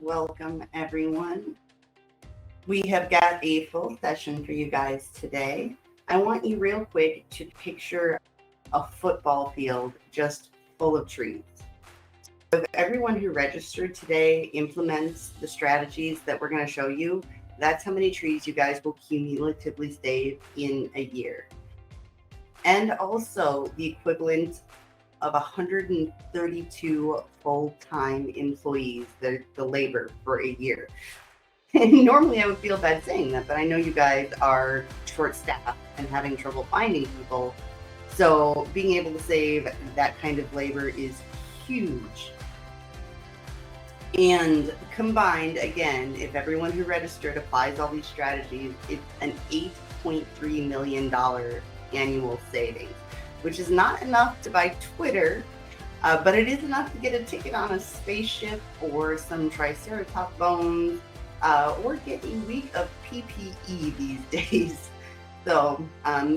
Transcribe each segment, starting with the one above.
Welcome, everyone. We have got a full session for you guys today. I want you real quick to picture a football field just full of trees. If everyone who registered today implements the strategies that we're going to show you, that's how many trees you guys will cumulatively save in a year. And also the equivalent of 132 full-time employees, the labor for a year. And normally I would feel bad saying that, but I know you guys are short-staffed and having trouble finding people. So being able to save that kind of labor is huge. And combined, again, if everyone who registered applies all these strategies, it's an $8.3 million annual savings, which is not enough to buy Twitter, but it is enough to get a ticket on a spaceship or some Triceratops bones, or get a week of PPE these days. So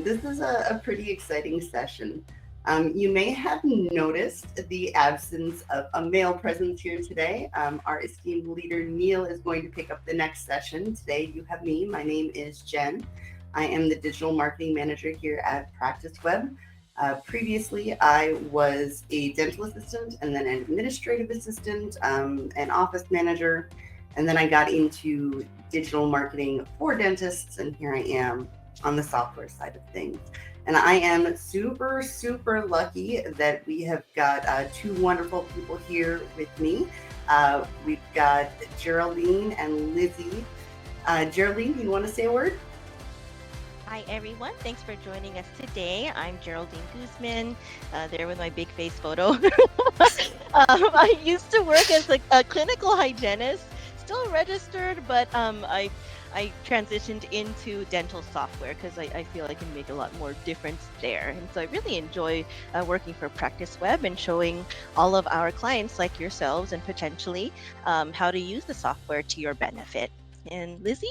this is a pretty exciting session. You may have noticed the absence of a male presence here today. Our esteemed leader, Neil, is going to pick up the next session. Today you have me. My name is Jen. I am the digital marketing manager here at Practice Web. Previously, I was a dental assistant and then an administrative assistant, an office manager, and then I got into digital marketing for dentists, and here I am on the software side of things. And I am super, super lucky that we have got two wonderful people here with me. We've got Geraldine and Lizzy. Geraldine, do you want to say a word? Hi, everyone. Thanks for joining us today. I'm Geraldine Guzman, there with my big face photo. I used to work as a clinical hygienist, still registered, but I transitioned into dental software because I feel I can make a lot more difference there. And so I really enjoy working for Practice Web and showing all of our clients like yourselves and potentially how to use the software to your benefit. And Lizzy,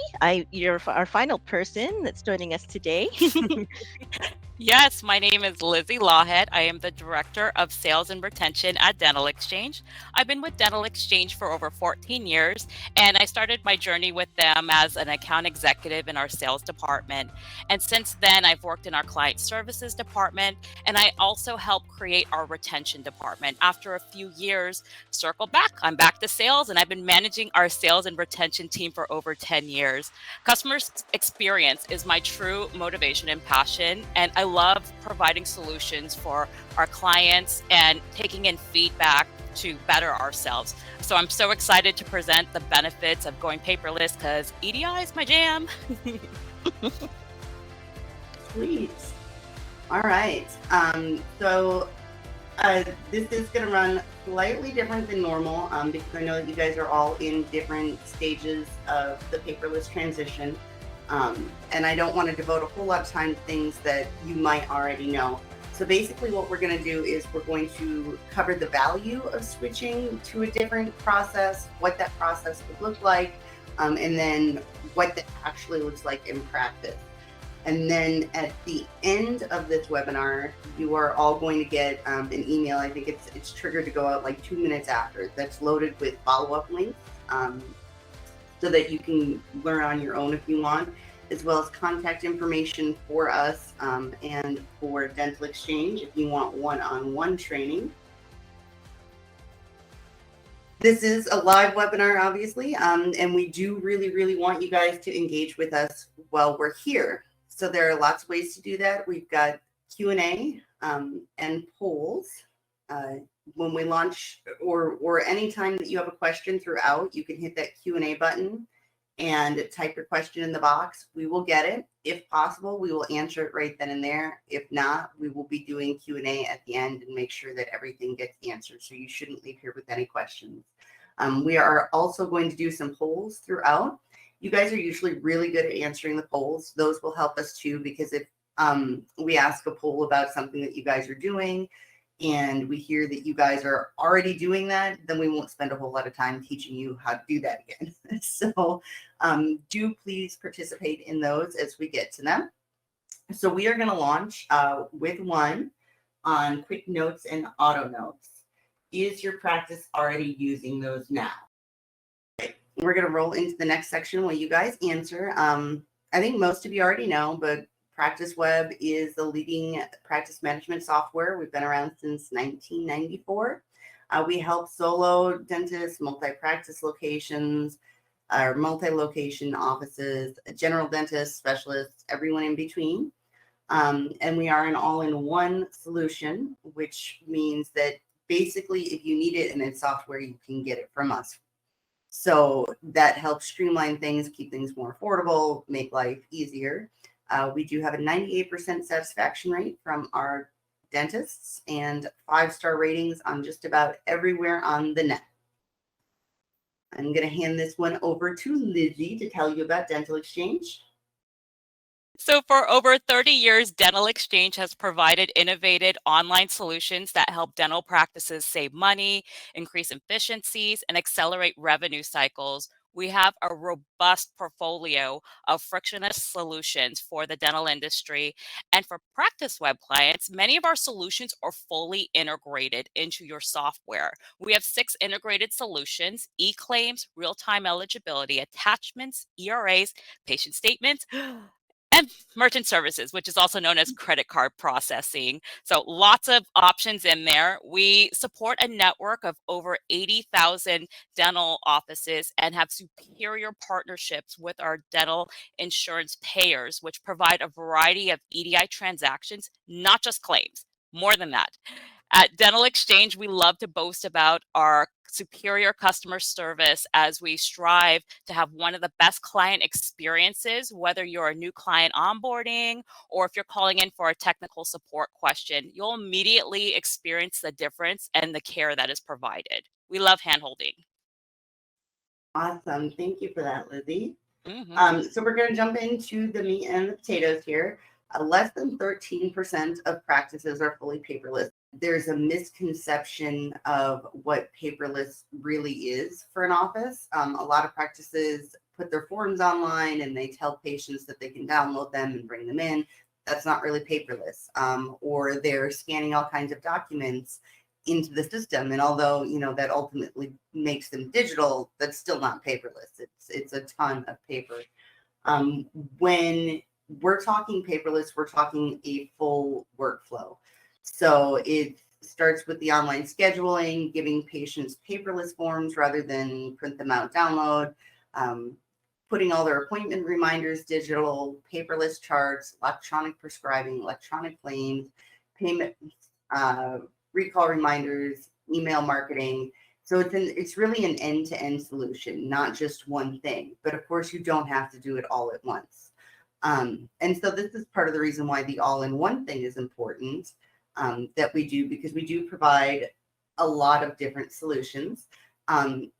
you're our final person that's joining us today. Yes, my name is Lizzy Lawhead. I am the Director of Sales and Retention at DentalXChange. I've been with DentalXChange for over 14 years, and I started my journey with them as an account executive in our sales department. And since then, I've worked in our client services department, and I also helped create our retention department. After a few years, circle back. I'm back to sales, and I've been managing our sales and retention team for over 10 years. Customer experience is my true motivation and passion, and I love providing solutions for our clients and taking in feedback to better ourselves. So I'm so excited to present the benefits of going paperless because EDI is my jam. Sweet. All right. So this is going to run slightly different than normal because I know that you guys are all in different stages of the paperless transition. And I don't want to devote a whole lot of time to things that you might already know. So basically what we're going to do is we're going to cover the value of switching to a different process, what that process would look like, and then what that actually looks like in practice. And then at the end of this webinar, you are all going to get an email. I think it's triggered to go out like 2 minutes after. That's loaded with follow-up links. So that you can learn on your own if you want, as well as contact information for us and for DentalXChange if you want one-on-one training. This is a live webinar, obviously, and we do really, really want you guys to engage with us while we're here. So there are lots of ways to do that. We've got Q&A and polls. When we launch or anytime that you have a question throughout, you can hit that Q&A button and type your question in the box. We will get it. If possible, we will answer it right then and there. If not, we will be doing Q&A at the end and make sure that everything gets answered. So you shouldn't leave here with any questions. We are also going to do some polls throughout. You guys are usually really good at answering the polls. Those will help us too, because if we ask a poll about something that you guys are doing, and we hear that you guys are already doing that, then we won't spend a whole lot of time teaching you how to do that again. So do please participate in those as we get to them. So we are going to launch with one on quick notes and auto notes. Is your practice already using those now? We're going to roll into the next section while you guys answer. I think most of you already know, but Practice Web is the leading practice management software. We've been around since 1994. We help solo dentists, multi-practice locations, or multi-location offices, general dentists, specialists, everyone in between. And we are an all-in-one solution, which means that basically if you need it in its software, you can get it from us. So that helps streamline things, keep things more affordable, make life easier. We do have a 98% satisfaction rate from our dentists and 5-star ratings on just about everywhere on the net. I'm going to hand this one over to Lizzy to tell you about DentalXChange. So for over 30 years, DentalXChange has provided innovative online solutions that help dental practices save money, increase efficiencies, and accelerate revenue cycles. We have a robust portfolio of frictionless solutions for the dental industry. And for Practice Web clients, many of our solutions are fully integrated into your software. We have 6 integrated solutions: e-claims, real-time eligibility, attachments, ERAs, patient statements, and merchant services, which is also known as credit card processing. So lots of options in there. We support a network of over 80,000 dental offices and have superior partnerships with our dental insurance payers, which provide a variety of EDI transactions, not just claims, more than that. At DentalXChange, we love to boast about our superior customer service as we strive to have one of the best client experiences, whether you're a new client onboarding or if you're calling in for a technical support question. You'll immediately experience the difference and the care that is provided. We love handholding. Awesome. Thank you for that, Lizzy. Mm-hmm. So we're going to jump into the meat and the potatoes here. Less than 13% of practices are fully paperless. There's a misconception of what paperless really is for an office. A lot of practices put their forms online and they tell patients that they can download them and bring them in. That's not really paperless. Or they're scanning all kinds of documents into the system. And although, you know, that ultimately makes them digital, that's still not paperless. It's a ton of paper. When we're talking paperless, we're talking a full workflow. So it starts with the online scheduling, giving patients paperless forms rather than print them out, download, putting all their appointment reminders digital, paperless charts, electronic prescribing, electronic claims, payment, recall reminders, email marketing. So it's really an end-to-end solution, not just one thing. But of course, you don't have to do it all at once. And so this is part of the reason why the all-in-one thing is important, that we do, because we do provide a lot of different solutions.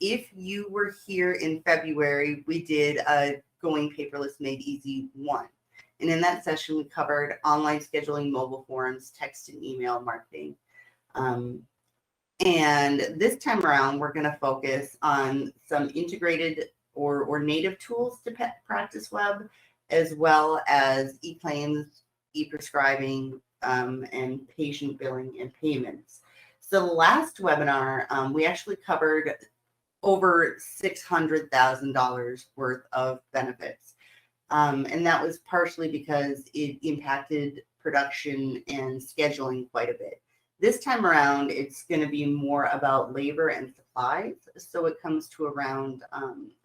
If you were here in February, we did a Going Paperless Made Easy 1. And in that session, we covered online scheduling, mobile forms, text and email marketing. And this time around, we're going to focus on some integrated or native tools to Practice Web, as well as e-claims, e-prescribing, and patient billing and payments. So the last webinar, we actually covered over $600,000 worth of benefits. And that was partially because it impacted production and scheduling quite a bit. This time around, it's going to be more about labor and supplies. So it comes to around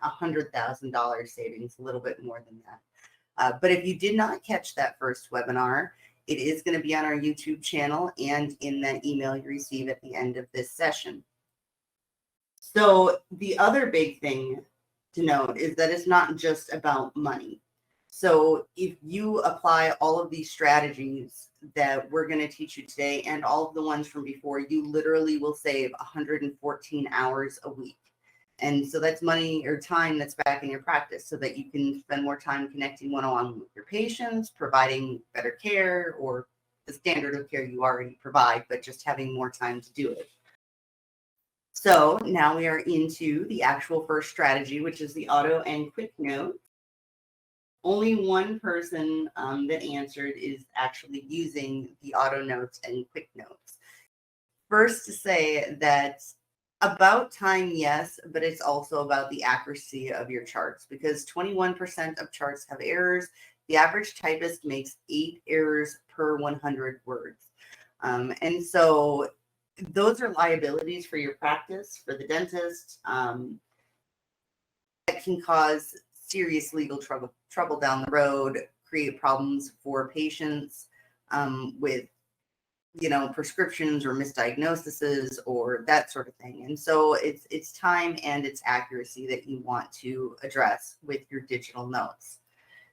$100,000 savings, a little bit more than that. But if you did not catch that first webinar, it is going to be on our YouTube channel and in that email you receive at the end of this session. So the other big thing to note is that it's not just about money. So if you apply all of these strategies that we're going to teach you today and all of the ones from before, you literally will save 114 hours a week. And so that's money or time that's back in your practice so that you can spend more time connecting one-on-one with your patients, providing better care or the standard of care you already provide, but just having more time to do it. So now we are into the actual first strategy, which is the auto and quick note. Only one person that answered is actually using the auto notes and quick notes. First, to say that About time, yes, but it's also about the accuracy of your charts because 21% of charts have errors. The average typist makes 8 errors per 100 words. And so those are liabilities for your practice, for the dentist, that can cause serious legal trouble down the road, create problems for patients with prescriptions or misdiagnoses or that sort of thing. And so it's time and it's accuracy that you want to address with your digital notes.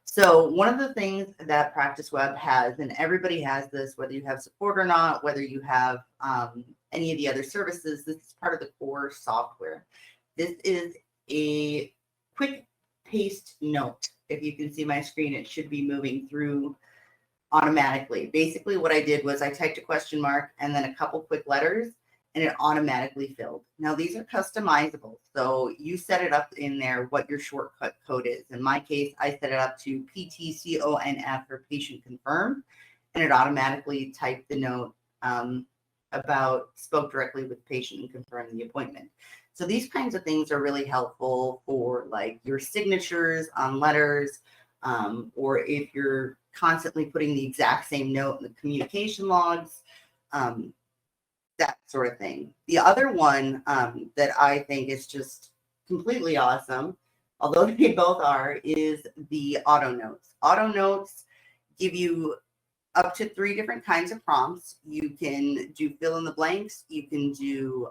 So one of the things that Practice Web has, and everybody has this, whether you have support or not, whether you have any of the other services, this is part of the core software. This is a quick paste note. If you can see my screen, it should be moving through automatically. Basically, what I did was I typed a question mark and then a couple quick letters, and it automatically filled. Now, these are customizable. So you set it up in there what your shortcut code is. In my case, I set it up to PTCONF for patient confirmed, and it automatically typed the note spoke directly with the patient and confirmed the appointment. So these kinds of things are really helpful for like your signatures on letters, or if you're constantly putting the exact same note in the communication logs, that sort of thing. The other one that I think is just completely awesome, although they both are, is the auto notes. Auto notes give you up to 3 different kinds of prompts. You can do fill in the blanks, you can do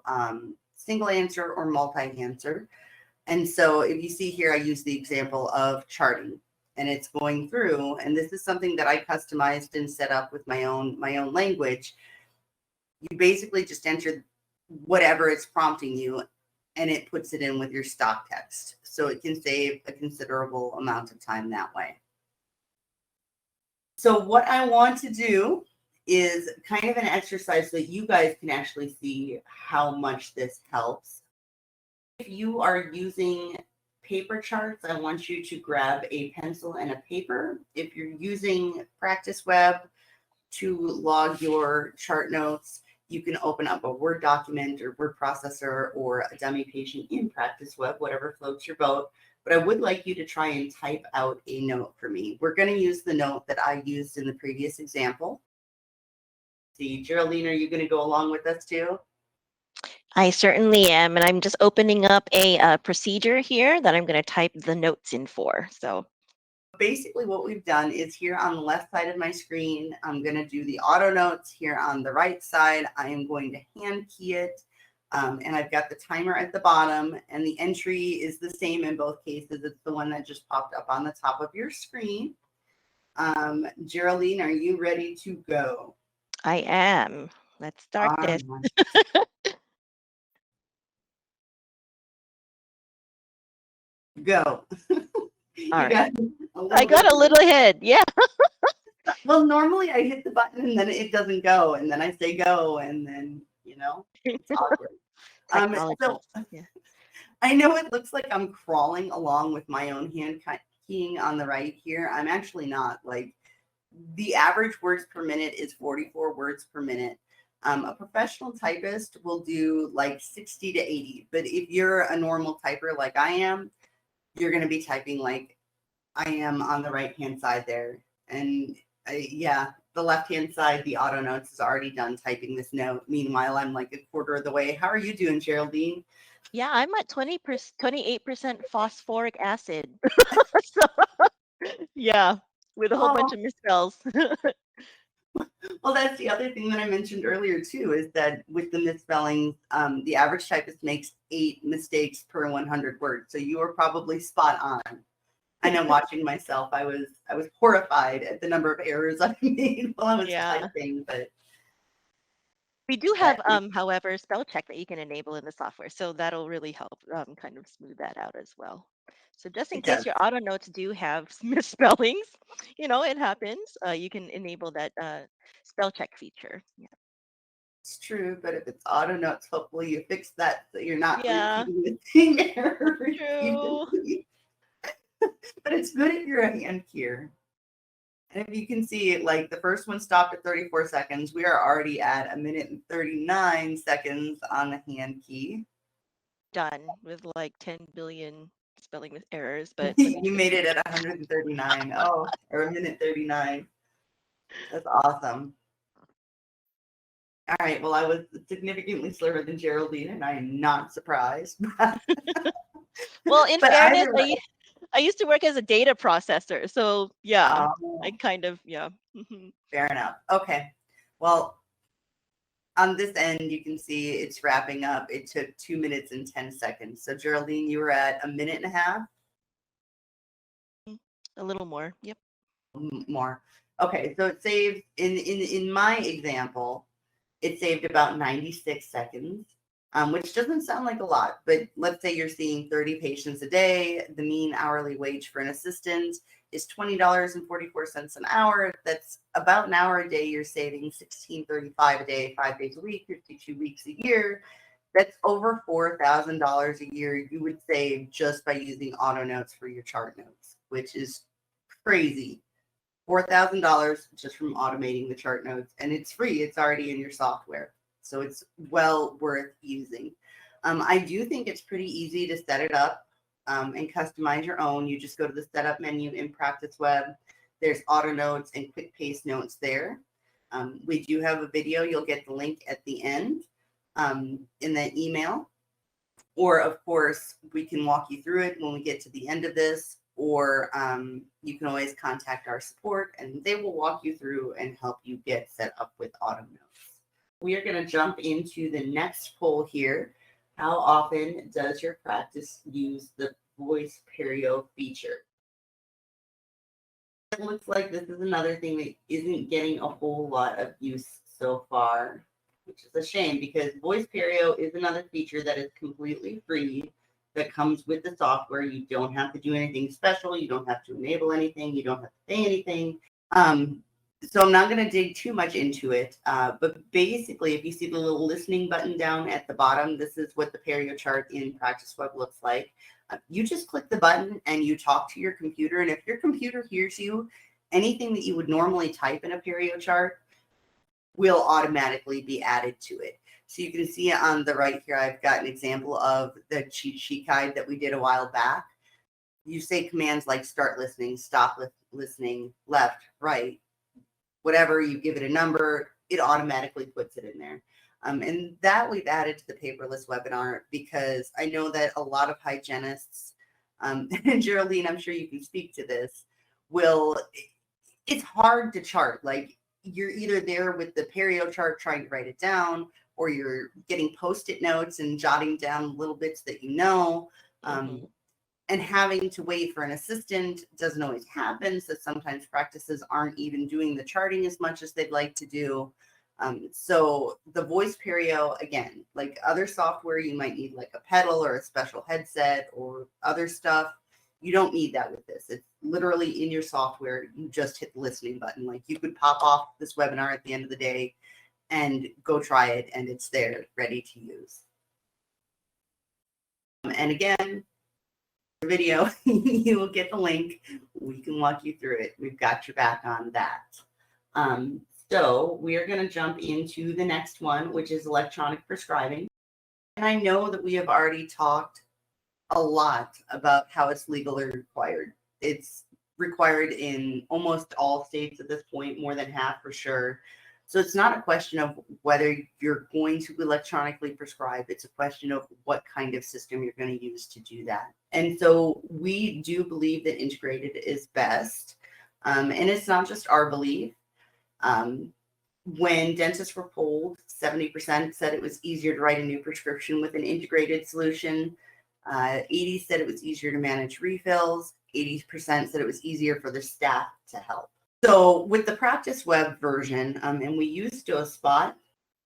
single answer or multi-answer. And so if you see here, I use the example of charting, and it's going through, and this is something that I customized and set up with my own language. You basically just enter whatever it's prompting you, and it puts it in with your stock text. So it can save a considerable amount of time that way. So what I want to do is kind of an exercise so that you guys can actually see how much this helps. If you are using paper charts, I want you to grab a pencil and a paper. If you're using Practice Web to log your chart notes, you can open up a Word document or word processor or a dummy patient in Practice Web, whatever floats your boat. But I would like you to try and type out a note for me. We're going to use the note that I used in the previous example. See, Geraldine, are you going to go along with us too? I certainly am, and I'm just opening up a procedure here that I'm going to type the notes in for. So basically what we've done is here on the left side of my screen, I'm going to do the auto notes. Here on the right side, I am going to hand key it. And I've got the timer at the bottom, and the entry is the same in both cases. It's the one that just popped up on the top of your screen. Geraldine, are you ready to go? I am. Let's start this. Go. All right. I got a little ahead. Yeah. Well, normally I hit the button and then it doesn't go, and then I say go, and then it's awkward. So yeah. I know it looks like I'm crawling along with my own hand keying on the right here. I'm actually not. Like, the average words per minute is 44 words per minute. A professional typist will do like 60 to 80, but if you're a normal typer like I am, you're going to be typing like I am on the right hand side there. And the left hand side, the auto notes is already done typing this note. Meanwhile, I'm like a quarter of the way. How are you doing, Geraldine? Yeah, I'm at 28% phosphoric acid. So, yeah, with a whole bunch of misspells. Well, that's the other thing that I mentioned earlier too, is that with the misspellings, the average typist makes 8 mistakes per 100 words. So you are probably spot on. I know, watching myself, I was horrified at the number of errors I made while I was typing. But we do have, however, spell check that you can enable in the software, so that'll really help kind of smooth that out as well. So just in case your auto notes do have misspellings, it happens. You can enable that spell check feature. Yeah. It's true, but if it's auto notes, hopefully you fix that so you're not repeating the same error repeatedly. But it's good if you're a hand keyer. And if you can see, like, the first one stopped at 34 seconds. We are already at 1 minute and 39 seconds on the hand key. done with like 10 billion spelling errors, but let me You made it at 139. Oh, or a minute 39. That's awesome. All right. Well, I was significantly slower than Geraldine, and I am not surprised. Well, in But fairness, either way, I used to work as a data processor, so yeah, I oh, kind of yeah. Mhm. fair enough. Okay. Well, on this end, you can see it's wrapping up. It took 2 minutes and 10 seconds. So, Geraldine, you were at a minute and a half. A little more. Yep. More. Okay, so it saved in my example, it saved about 96 seconds, which doesn't sound like a lot, but let's say you're seeing 30 patients a day. The mean hourly wage for an assistant is $20.44 an hour. That's about an hour a day. You're saving $16.35 a day, 5 days a week, 52 weeks a year. That's over $4,000 a year you would save just by using auto notes for your chart notes, which is crazy. $4,000 just from automating the chart notes, and it's free. It's already in your software, so it's well worth using. I do think it's pretty easy to set it up and customize your own. You just go to the setup menu in Practice Web. There's auto notes and quick paste notes there. We do have a video. You'll get the link at the end in the email. Or, of course, we can walk you through it when we get to the end of this, or you can always contact our support and they will walk you through and help you get set up with auto notes. We are going to jump into the next poll here. How often does your practice use the Voice Perio feature? It looks like this is another thing that isn't getting a whole lot of use so far, which is a shame because Voice Perio is another feature that is completely free that comes with the software. You don't have to do anything special. You don't have to enable anything. You don't have to pay anything. So I'm not going to dig too much into it. But basically, if you see the little listening button down at the bottom, this is what the Perio chart in Practice Web looks like. You just click the button and you talk to your computer. And if your computer hears you, anything that you would normally type in a Perio chart will automatically be added to it. So you can see on the right here, I've got an example of the cheat sheet guide that we did a while back. You say commands like start listening, stop listening, left, right, whatever, you give it a number, it automatically puts it in there. And that we've added to the paperless webinar because I know that a lot of hygienists, and Geraldine, I'm sure you can speak to this, it's hard to chart. Like you're either there with the Perio chart trying to write it down, or you're getting post-it notes and jotting down little bits that you know. And having to wait for an assistant doesn't always happen. So sometimes practices aren't even doing the charting as much as they'd like to do. So the Voice Perio, again, like other software, you might need like a pedal or a special headset or other stuff. You don't need that with this. It's literally in your software. You just hit the listening button. Like you could pop off this webinar at the end of the day and go try it, and it's there ready to use. And again, the video, you will get the link. We can walk you through it. We've got your back on that. So we are going to jump into the next one, which is electronic prescribing. And I know that we have already talked a lot about how it's legally required. It's required in almost all states at this point, more than half for sure. So it's not a question of whether you're going to electronically prescribe. It's a question of what kind of system you're going to use to do that. And so we do believe that integrated is best. And it's not just our belief. When dentists were polled, 70% said it was easier to write a new prescription with an integrated solution. 80 said it was easier to manage refills. 80% said it was easier for their staff to help. So with the Practice Web version, and we use DoSpot,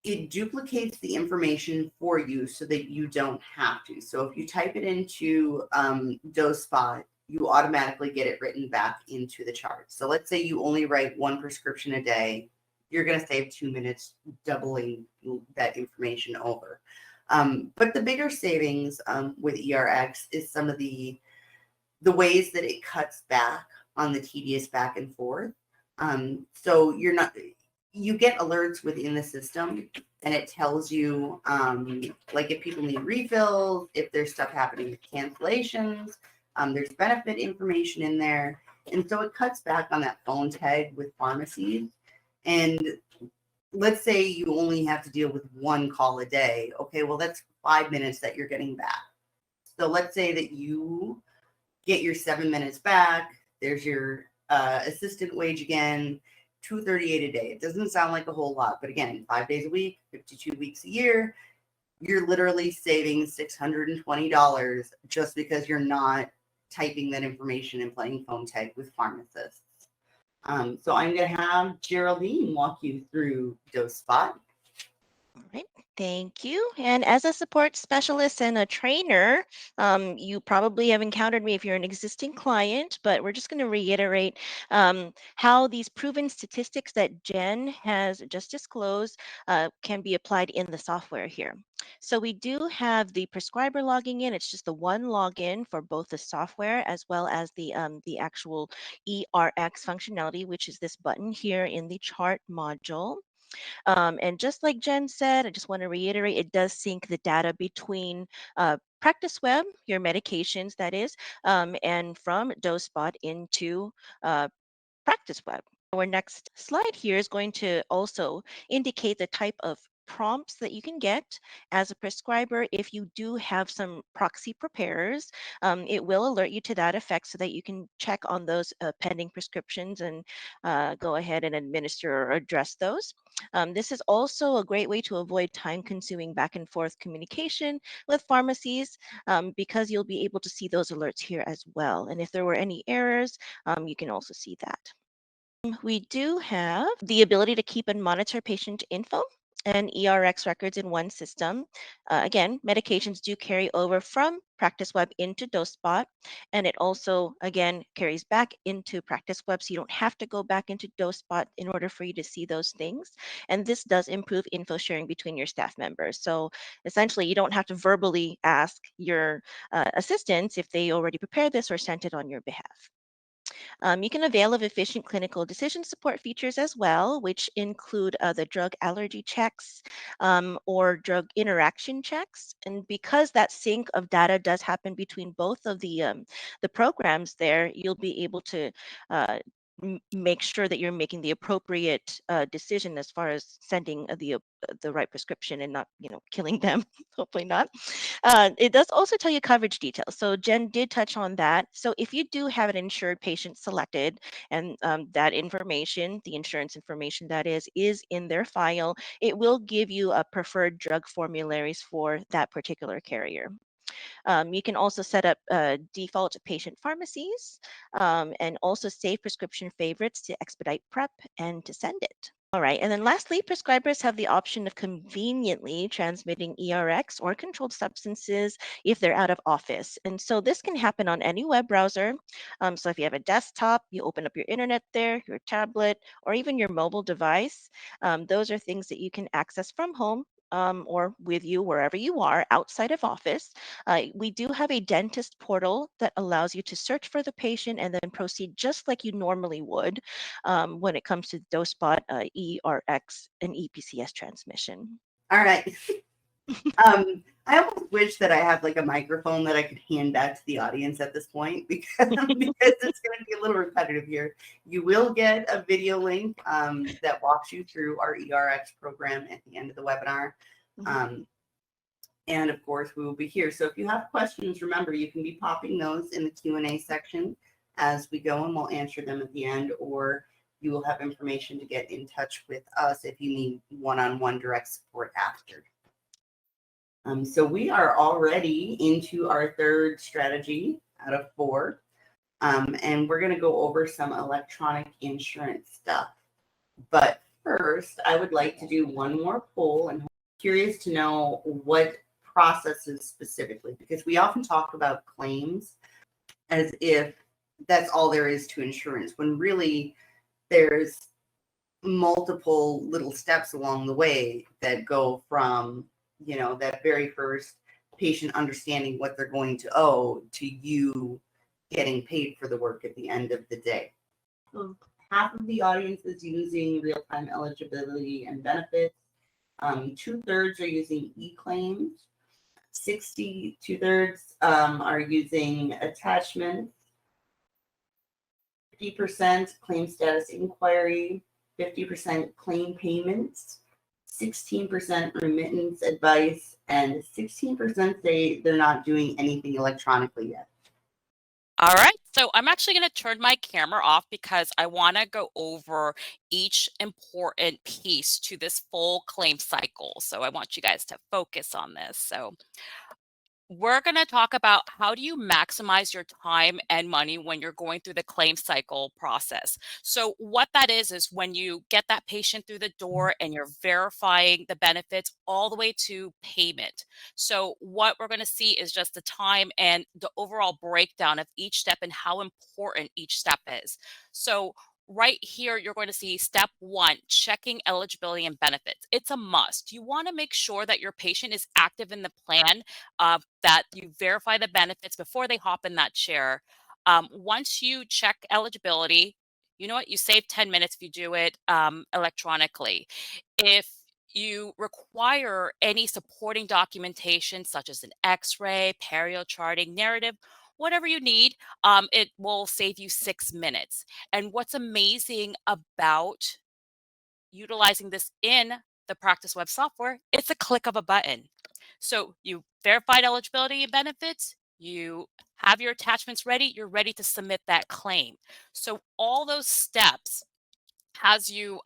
it duplicates the information for you so that you don't have to. So if you type it into DoSpot, you automatically get it written back into the chart. So let's say you only write one prescription a day. You're going to save 2 minutes doubling that information over. But the bigger savings with ERX is some of the ways that it cuts back on the tedious back and forth. So you get alerts within the system and it tells you like if people need refills, if there's stuff happening with cancellations. There's benefit information in there. And so it cuts back on that phone tag with pharmacies. And let's say you only have to deal with one call a day. Okay, well, that's 5 minutes that you're getting back. So let's say that you get your 7 minutes back. There's your assistant wage again, $238 a day. It doesn't sound like a whole lot, but again, 5 days a week, 52 weeks a year, you're literally saving $620 just because you're not typing that information and playing phone tag with pharmacists. So I'm going to have Geraldine walk you through DoseSpot. All right. Thank you. And as a support specialist and a trainer, you probably have encountered me if you're an existing client, but we're just going to reiterate how these proven statistics that Jen has just disclosed can be applied in the software here. So we do have the prescriber logging in. It's just the one login for both the software as well as the actual ERX functionality, which is this button here in the chart module. And just like Jen said, I just want to reiterate, it does sync the data between Practice Web, your medications, that is, and from DoseSpot into Practice Web. Our next slide here is going to also indicate the type of prompts that you can get as a prescriber if you do have some proxy preparers. It will alert you to that effect so that you can check on those pending prescriptions and go ahead and administer or address those. This is also a great way to avoid time-consuming back and forth communication with pharmacies because you'll be able to see those alerts here as well. And if there were any errors, you can also see that. We do have the ability to keep and monitor patient info and ERX records in one system. Again, medications do carry over from Practice Web into DoseSpot, and it also, again, carries back into Practice Web, so you don't have to go back into DoseSpot in order for you to see those things. And this does improve info sharing between your staff members. So essentially, you don't have to verbally ask your assistants if they already prepared this or sent it on your behalf. You can avail of efficient clinical decision support features as well, which include the drug allergy checks or drug interaction checks. And because that sync of data does happen between both of the programs there, you'll be able to make sure that you're making the appropriate decision as far as sending the right prescription and not killing them. Hopefully not. It does also tell you coverage details. So Jen did touch on that. So if you do have an insured patient selected and that information, the insurance information that is in their file, it will give you a preferred drug formularies for that particular carrier. You can also set up default patient pharmacies and also save prescription favorites to expedite prep and to send it. All right, and then lastly, prescribers have the option of conveniently transmitting ERX or controlled substances if they're out of office. And so this can happen on any web browser. So if you have a desktop, you open up your internet there, your tablet, or even your mobile device. Those are things that you can access from home or with you wherever you are outside of office. We do have a dentist portal that allows you to search for the patient and then proceed just like you normally would when it comes to DoseSpot, ERX, and EPCS transmission. All right. I almost wish that I had like a microphone that I could hand back to the audience at this point because it's going to be a little repetitive here. You will get a video link that walks you through our ERX program at the end of the webinar. And of course, we will be here. So if you have questions, remember, you can be popping those in the Q&A section as we go, and we'll answer them at the end, or you will have information to get in touch with us if you need one-on-one direct support after. So we are already into our third strategy out of 4. And we're going to go over some electronic insurance stuff. But first, I would like to do one more poll, and I'm curious to know what processes specifically, because we often talk about claims as if that's all there is to insurance, when really there's multiple little steps along the way that go from that very first patient understanding what they're going to owe to you getting paid for the work at the end of the day. So half of the audience is using real-time eligibility and benefits. 2/3 are using e-claims. 2/3 are using attachments. 50% claim status inquiry. 50% claim payments. 16% remittance advice, and 16% say they're not doing anything electronically yet. All right, so I'm actually going to turn my camera off because I want to go over each important piece to this full claim cycle. So I want you guys to focus on this. So we're going to talk about how do you maximize your time and money when you're going through the claim cycle process. So what that is when you get that patient through the door and you're verifying the benefits all the way to payment. So what we're going to see is just the time and the overall breakdown of each step and how important each step is. So right here, you're going to see step 1, checking eligibility and benefits. It's a must. You want to make sure that your patient is active in the plan, that you verify the benefits before they hop in that chair. Once you check eligibility, you know what? You save 10 minutes if you do it electronically. If you require any supporting documentation, such as an x-ray, perio charting, narrative, whatever you need, it will save you 6 minutes. And what's amazing about utilizing this in the Practice Web software, it's a click of a button. So you verified eligibility and benefits, you have your attachments ready, you're ready to submit that claim. So all those steps as you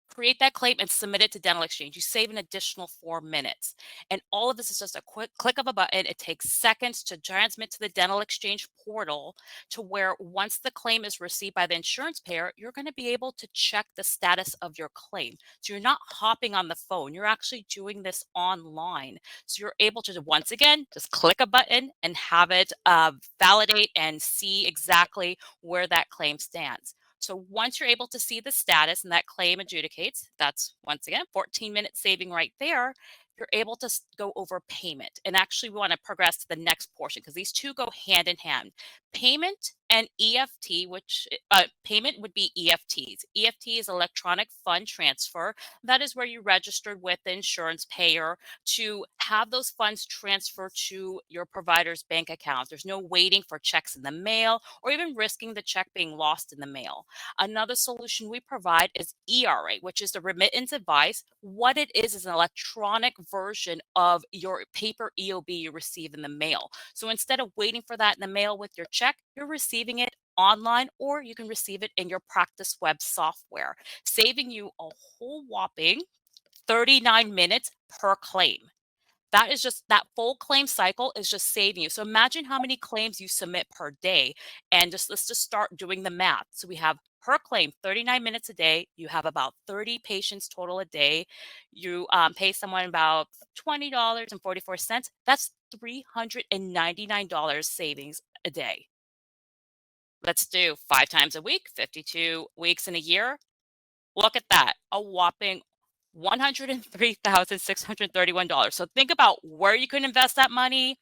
create that claim and submit it to DentalXChange. You save an additional 4 minutes. And all of this is just a quick click of a button. It takes seconds to transmit to the DentalXChange portal, to where once the claim is received by the insurance payer, you're going to be able to check the status of your claim. So you're not hopping on the phone. You're actually doing this online. So you're able to, once again, just click a button and have it validate and see exactly where that claim stands. So once you're able to see the status and that claim adjudicates, that's once again 14-minute saving right there. You're able to go over payment. And actually, we want to progress to the next portion because these two go hand in hand. Payment and EFT, which payment would be EFTs. EFT is electronic fund transfer. That is where you registered with the insurance payer to have those funds transfer to your provider's bank account. There's no waiting for checks in the mail or even risking the check being lost in the mail. Another solution we provide is ERA, which is the remittance advice. What it is an electronic version of your paper EOB you receive in the mail. So instead of waiting for that in the mail with your check, you're receiving it online, or you can receive it in your Practice Web software, saving you a whole whopping 39 minutes per claim. That is just, that full claim cycle is just saving you. So imagine how many claims you submit per day. And let's just start doing the math. So we have per claim 39 minutes a day. You have about 30 patients total a day. You pay someone about $20.44. That's $399 savings a day. Let's do 5 times a week, 52 weeks in a year. Look at that, a whopping $103,631. So think about where you can invest that money,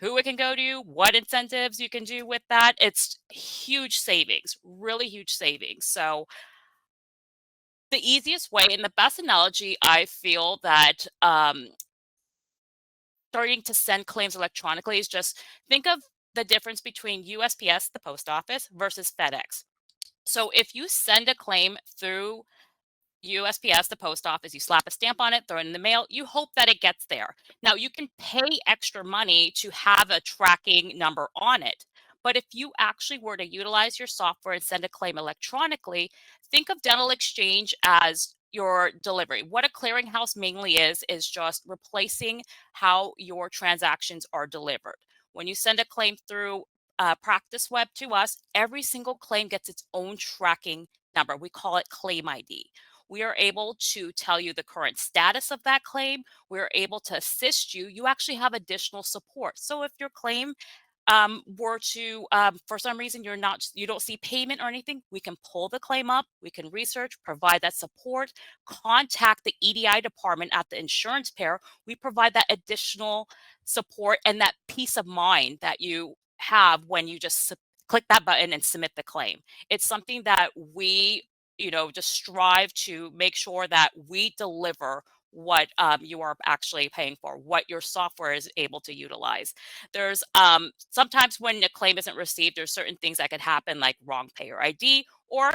who it can go to, what incentives you can do with that. It's huge savings, really huge savings. So the easiest way and the best analogy I feel that starting to send claims electronically is just think of the difference between USPS, the post office, versus FedEx. So if you send a claim through USPS, the post office, you slap a stamp on it, throw it in the mail, you hope that it gets there. Now, you can pay extra money to have a tracking number on it. But if you actually were to utilize your software and send a claim electronically, think of DentalXChange as your delivery. What a clearinghouse mainly is just replacing how your transactions are delivered. When you send a claim through Practice Web to us, every single claim gets its own tracking number. We call it Claim ID. We are able to tell you the current status of that claim. We're able to assist you. You actually have additional support. So if your claim were to, for some reason, you don't see payment or anything, we can pull the claim up, we can research, provide that support, contact the EDI department at the insurance payer. We provide that additional support and that peace of mind that you have when you just click that button and submit the claim. It's something that we just strive to make sure that we deliver what you are actually paying for, what your software is able to utilize. There's sometimes when a claim isn't received, there's certain things that could happen, like wrong payer ID, or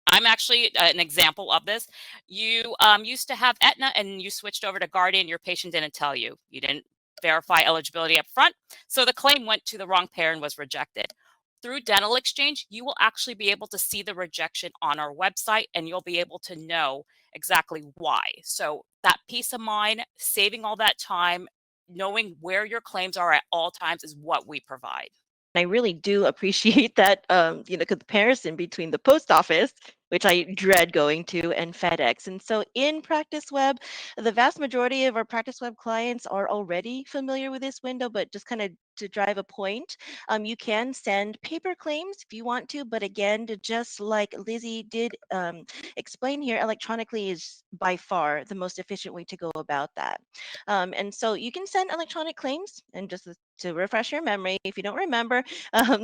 I'm actually an example of this. You used to have Aetna and you switched over to Guardian. Your patient didn't tell you. You didn't verify eligibility up front. So the claim went to the wrong payer and was rejected. Through DentalXChange, you will actually be able to see the rejection on our website, and you'll be able to know exactly why. So that peace of mind, saving all that time, knowing where your claims are at all times is what we provide. I really do appreciate that, comparison between the post office, which I dread going to, and FedEx. And so in Practice Web, the vast majority of our Practice Web clients are already familiar with this window, but just kind of to drive a point, you can send paper claims if you want to, but again, just like Lizzy did explain here, electronically is by far the most efficient way to go about that. And so you can send electronic claims, and just to refresh your memory, if you don't remember,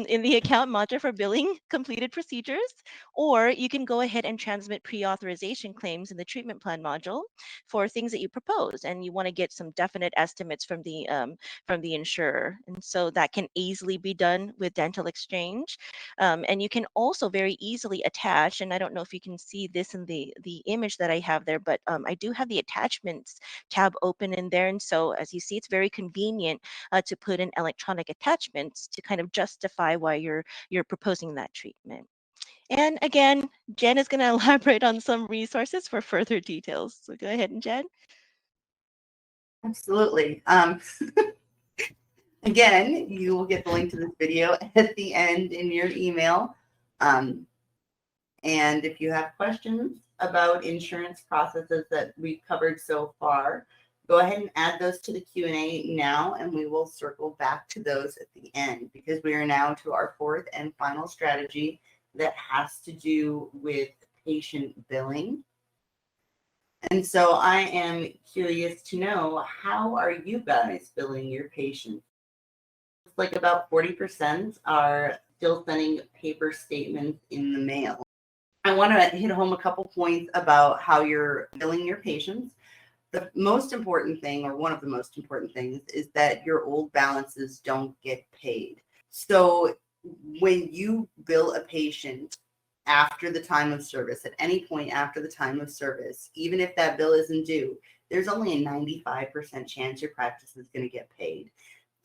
in the account module for billing completed procedures, or you can go ahead and transmit pre-authorization claims in the treatment plan module for things that you propose, and you want to get some definite estimates from the insurer. And so that can easily be done with DentalXChange. And you can also very easily attach, and I don't know if you can see this in the image that I have there, but I do have the attachments tab open in there. And so as you see, it's very convenient to put in electronic attachments to kind of justify why you're proposing that treatment. And again, Jen is going to elaborate on some resources for further details. So go ahead, and Jen. Absolutely. Again, you will get the link to this video at the end in your email. And if you have questions about insurance processes that we've covered so far, go ahead and add those to the Q&A now, and we will circle back to those at the end, because we are now to our fourth and final strategy that has to do with patient billing. And so I am curious to know, how are you guys billing your patients? It's like about 40% are still sending paper statements in the mail. I want to hit home a couple points about how you're billing your patients. The most important thing, or one of the most important things, is that your old balances don't get paid. So when you bill a patient after the time of service, at any point after the time of service, even if that bill isn't due, there's only a 95% chance your practice is going to get paid.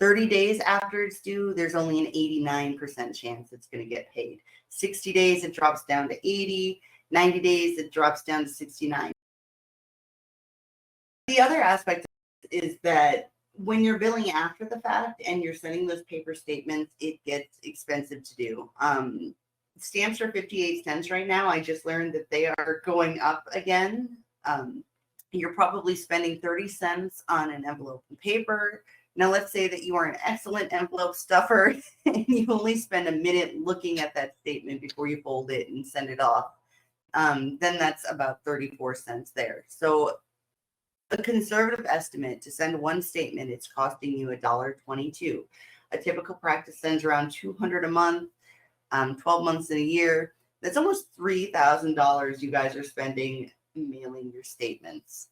30 days after it's due, there's only an 89% chance it's going to get paid. 60 days, it drops down to 80. 90 days, it drops down to 69. The other aspect is that when you're billing after the fact and you're sending those paper statements, it gets expensive to do. Stamps are 58 cents right now. I just learned that they are going up again. You're probably spending 30 cents on an envelope and paper. Now, let's say that you are an excellent envelope stuffer and you only spend a minute looking at that statement before you fold it and send it off. Then that's about 34 cents there. So a conservative estimate to send one statement, it's costing you $1.22. A typical practice sends around 200 a month, 12 months in a year. That's almost $3,000 you guys are spending mailing your statements.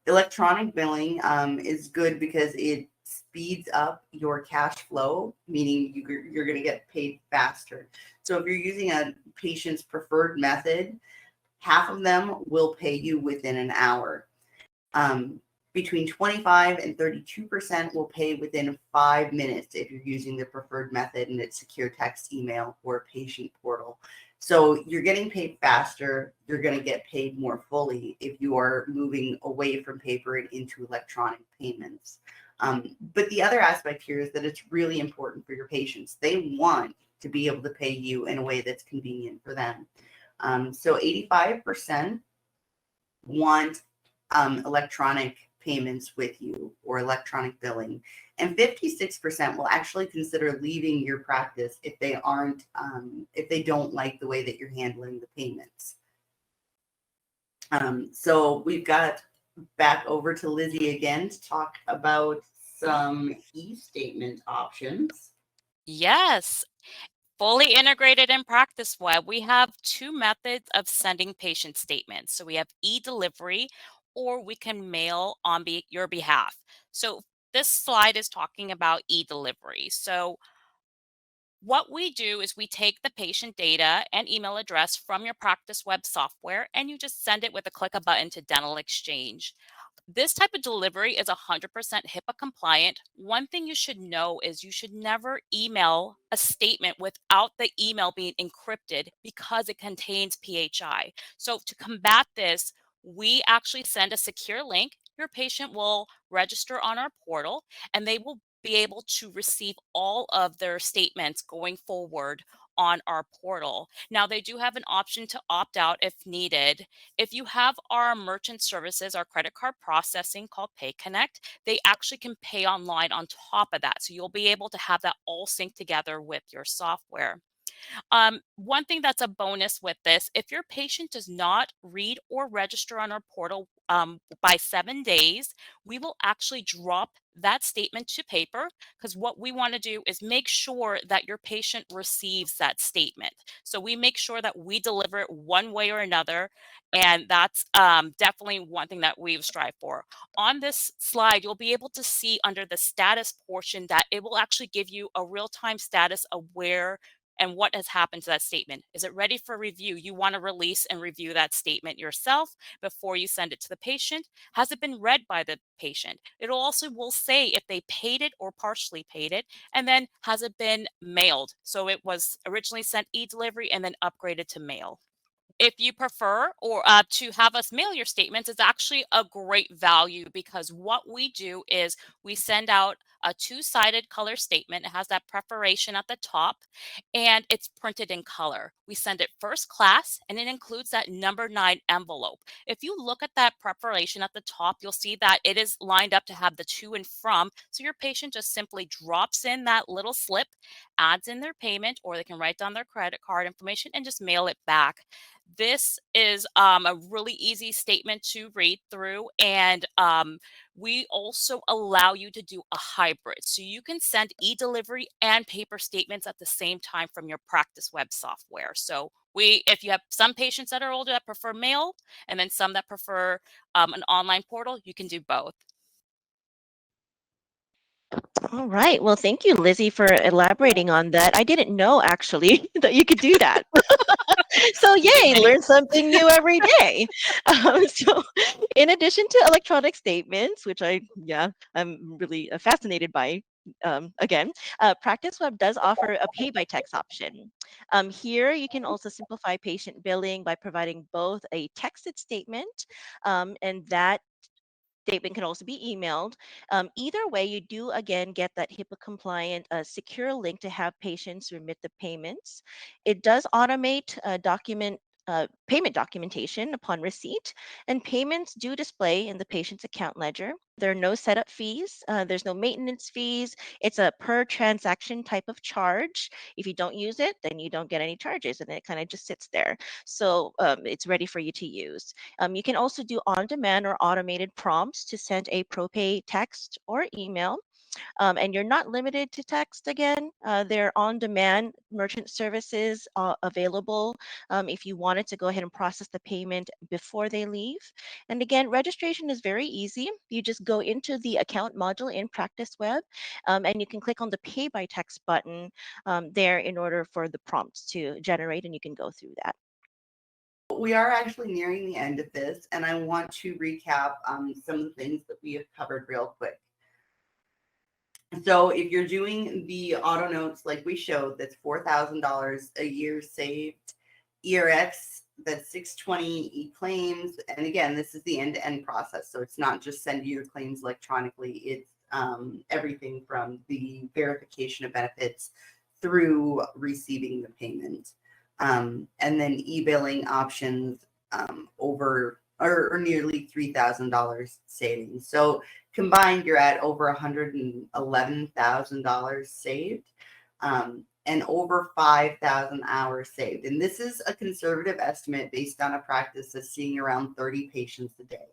Electronic billing is good because it speeds up your cash flow, meaning you're going to get paid faster. So if you're using a patient's preferred method, half of them will pay you within an hour. Between 25 and 32% will pay within 5 minutes if you're using the preferred method and it's secure text, email, or patient portal. So you're getting paid faster. You're going to get paid more fully if you are moving away from paper and into electronic payments. But the other aspect here is that it's really important for your patients. They want to be able to pay you in a way that's convenient for them. So 85% want electronic payments with you, or electronic billing, and 56% will actually consider leaving your practice if they don't like the way that you're handling the payments. So we've got back over to Lizzy again to talk about some e-statement options. Yes. Fully integrated in Practice Web, we have two methods of sending patient statements. So we have eDelivery, or we can mail on your behalf. So this slide is talking about eDelivery. So what we do is we take the patient data and email address from your practice web software, and you just send it with a click a button to DentalXChange. This type of delivery is 100% HIPAA compliant. One thing you should know is you should never email a statement without the email being encrypted because it contains PHI. So to combat this, we actually send a secure link. Your patient will register on our portal and they will be able to receive all of their statements going forward on our portal. Now, they do have an option to opt out if needed. If you have our merchant services, our credit card processing called PayConnect, they actually can pay online on top of that. So you'll be able to have that all synced together with your software. One thing that's a bonus with this, if your patient does not read or register on our portal by 7 days, we will actually drop that statement to paper, because what we want to do is make sure that your patient receives that statement. So we make sure that we deliver it one way or another, and that's definitely one thing that we strive for. On this slide, you'll be able to see under the status portion that it will actually give you a real-time status of where and what has happened to that statement. Is it ready for review? You want to release and review that statement yourself before you send it to the patient. Has it been read by the patient? It also will say if they paid it or partially paid it, and then has it been mailed? So it was originally sent e-delivery and then upgraded to mail. If you prefer or to have us mail your statements, it's actually a great value, because what we do is we send out a two-sided color statement. It has that preparation at the top and it's printed in color. We send it first class and it includes that number 9 envelope. If you look at that preparation at the top, you'll see that it is lined up to have the to and from. So your patient just simply drops in that little slip, adds in their payment, or they can write down their credit card information and just mail it back. This is a really easy statement to read through, and we also allow you to do a hybrid. So you can send e-delivery and paper statements at the same time from your practice web software. So if you have some patients that are older that prefer mail, and then some that prefer an online portal, you can do both. All right. Well, thank you, Lizzy, for elaborating on that. I didn't know actually that you could do that. So yay, Many. learn something new every day. So in addition to electronic statements, which I'm really fascinated by, again, Practice Web does offer a pay by text option. Here you can also simplify patient billing by providing both a texted statement, and that statement can also be emailed. Either way, you do again get that HIPAA compliant secure link to have patients remit the payments. It does automate payment documentation upon receipt, and payments do display in the patient's account ledger. There are no setup fees, there's no maintenance fees. It's a per transaction type of charge. If you don't use it, then you don't get any charges, and it kind of just sits there. So it's ready for you to use. You can also do on-demand or automated prompts to send a ProPay text or email. And you're not limited to text again. There are on-demand merchant services available if you wanted to go ahead and process the payment before they leave. And again, registration is very easy. You just go into the account module in Practice Web, and you can click on the Pay by Text button there in order for the prompts to generate, and you can go through that. We are actually nearing the end of this, and I want to recap some of the things that we have covered real quick. So if you're doing the auto notes like we showed, that's $4,000 a year saved. ERX, that's 620 claims. And again, this is the end-to-end process. So it's not just send you your claims electronically. It's everything from the verification of benefits through receiving the payment. And then eBilling options over or nearly $3,000 savings. So combined, you're at over $111,000 saved, and over 5,000 hours saved. And this is a conservative estimate based on a practice that's seeing around 30 patients a day.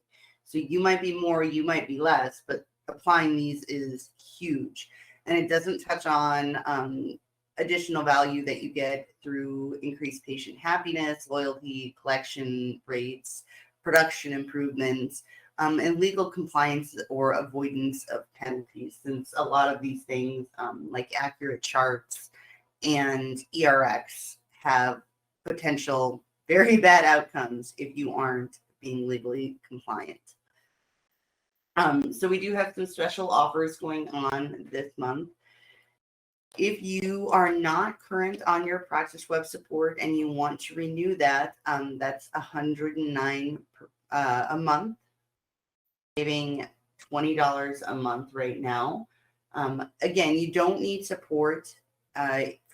So you might be more, you might be less, but applying these is huge. And it doesn't touch on additional value that you get through increased patient happiness, loyalty, collection rates, production improvements. and legal compliance or avoidance of penalties, since a lot of these things, like accurate charts and ERX, have potential very bad outcomes if you aren't being legally compliant. So we do have some special offers going on this month. If you are not current on your practice web support and you want to renew that, that's $109 a month, saving $20 a month right now. Again, you don't need support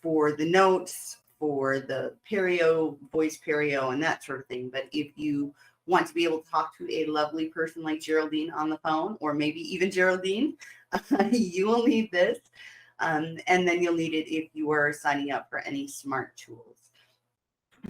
for the notes, for the Perio, Voice Perio, and that sort of thing. But if you want to be able to talk to a lovely person like Geraldine on the phone, or maybe even Geraldine, you will need this. And then you'll need it if you are signing up for any smart tools.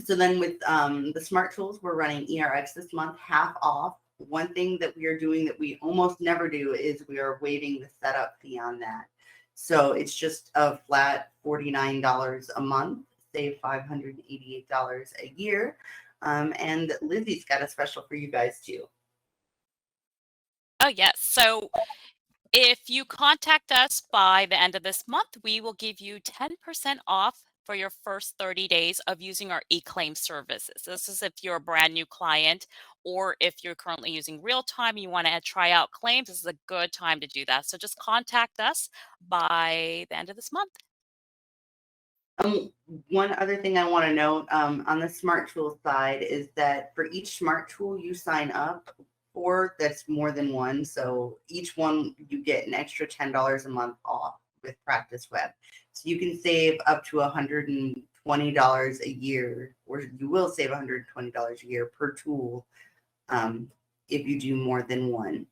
So then with the smart tools, we're running ERX this month, half off. One thing that we are doing that we almost never do is we are waiving the setup fee on that. So it's just a flat $49 a month, save $588 a year. And Lizzy's got a special for you guys too. Oh, yes. So if you contact us by the end of this month, we will give you 10% off for your first 30 days of using our eClaim services. This is if you're a brand new client, or if you're currently using real-time, you want to try out claims, this is a good time to do that. So just contact us by the end of this month. One other thing I want to note on the smart tool side is that for each smart tool you sign up for, that's more than one. So each one you get an extra $10 a month off with Practice Web. So you can save up to $120 a year, or you will save $120 a year per tool if you do more than one.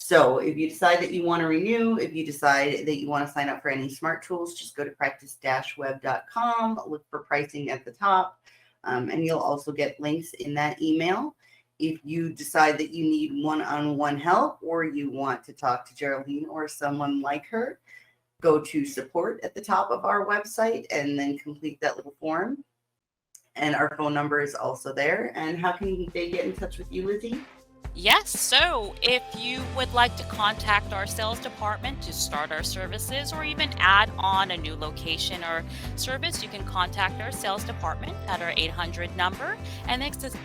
So if you decide that you want to renew, if you decide that you want to sign up for any smart tools, just go to practice-web.com, look for pricing at the top, and you'll also get links in that email. If you decide that you need one-on-one help, or you want to talk to Geraldine or someone like her, go to support at the top of our website and then complete that little form. And our phone number is also there. And how can they get in touch with you, Lizzy? Yes, so if you would like to contact our sales department to start our services, or even add on a new location or service, you can contact our sales department at our 800 number and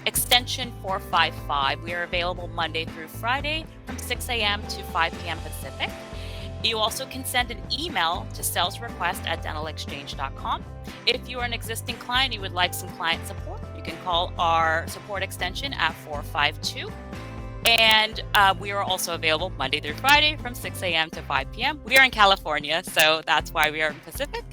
extension 455. We are available Monday through Friday from 6 a.m. to 5 p.m. Pacific. You also can send an email to salesrequest@dentalexchange.com. If you are an existing client, you would like some client support, you can call our support extension at 452. And we are also available Monday through Friday from 6 a.m. to 5 p.m. We are in California, so that's why we are in Pacific.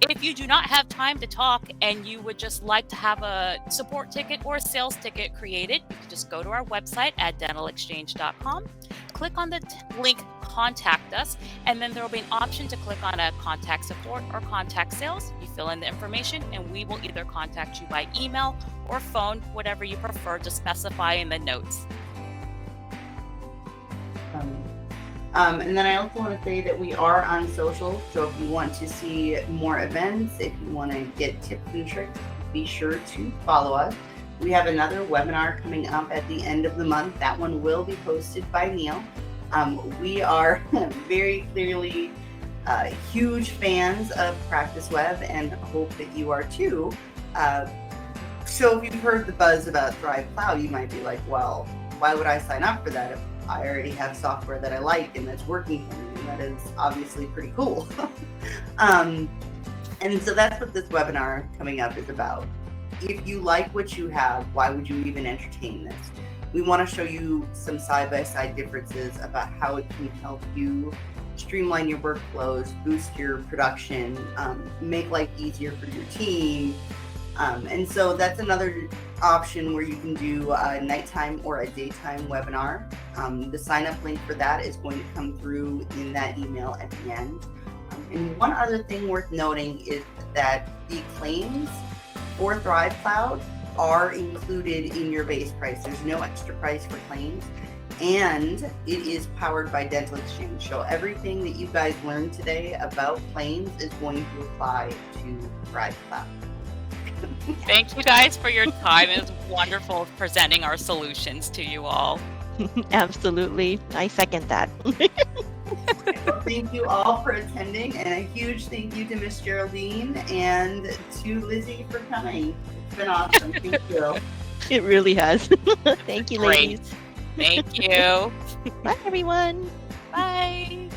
If you do not have time to talk and you would just like to have a support ticket or a sales ticket created, you can just go to our website at dentalexchange.com, click on the link Contact Us, and then there will be an option to click on a Contact Support or Contact Sales. You fill in the information and we will either contact you by email or phone, whatever you prefer to specify in the notes. And then I also want to say that we are on social. So if you want to see more events, if you want to get tips and tricks, be sure to follow us. We have another webinar coming up at the end of the month. That one will be hosted by Neil. We are very clearly huge fans of Practice Web and hope that you are too. So if you've heard the buzz about Thrive Cloud, you might be like, well, why would I sign up for that if I already have software that I like and that's working for me? And that is obviously pretty cool. And so that's what this webinar coming up is about. If you like what you have, why would you even entertain this? We want to show you some side-by-side differences about how it can help you streamline your workflows, boost your production, make life easier for your team. And so that's another option where you can do a nighttime or a daytime webinar. The sign-up link for that is going to come through in that email at the end. And one other thing worth noting is that the claims for Thrive Cloud are included in your base price. There's no extra price for claims, and it is powered by DentalXChange. So everything that you guys learned today about claims is going to apply to Thrive Cloud. Thank you guys for your time. It was wonderful presenting our solutions to you all. Absolutely. I second that. Well, thank you all for attending, and a huge thank you to Miss Geraldine and to Lizzy for coming. It's been awesome. Thank you. It really has. Thank you, Great. ladies. Thank you. Bye, everyone. Bye.